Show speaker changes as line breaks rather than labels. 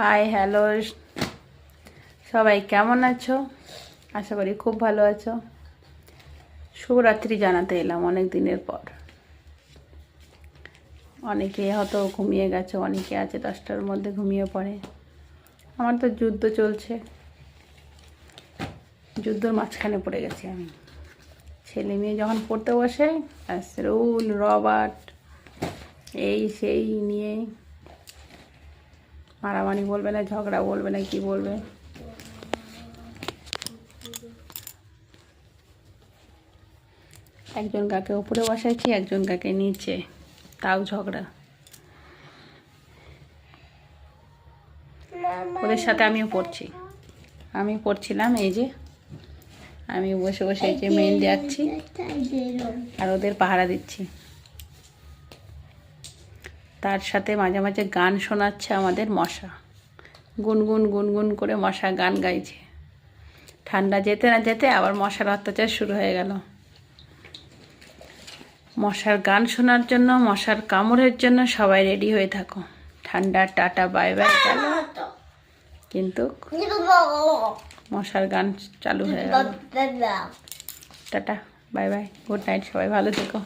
Hi hello, সবাই কেমন আছো? আশা করি খুব ভালো আছো। শুভরাত্রি জানাতে এলাম অনেক দিনের পর। অনেকে হয়তো ঘুমিয়ে গেছে, অনেকে আছে 10টার মধ্যে ঘুমিয়ে পড়ে। আমার তো যুদ্ধ চলছে, যুদ্ধর মাঝখানে পড়ে গেছি আমি। ছেলে মেয়ে যখন পড়তে বসে, রুল রবার্ট এই সেই নিয়ে মারামারি বলবে না, ঝগড়া বলবে না, কি বলবে। একজন কাকে উপরে বসাইছি, একজন কাকে নিচে, তাও ঝগড়া। ওদের সাথে আমিও পড়ছি, আমি পড়ছিলাম। এই যে আমি বসে বসে এই যে মেহেন্দি আঁকছি আর ওদের পাহারা দিচ্ছি। তার সাথে মাঝে মাঝে গান শোনাচ্ছে আমাদের মশা, গুনগুন গুনগুন করে মশা গান গাইছে। ঠান্ডা যেতে না যেতে আবার মশার অত্যাচার শুরু হয়ে গেল। মশার গান শোনার জন্য, মশার কামড়ের জন্য সবাই রেডি হয়ে থাকো। ঠান্ডা টাটা বাই বাই গেল, কিন্তু মশার গান চালু হয়ে গেল। Tata bye bye, good night, সবাই ভালো থেকো।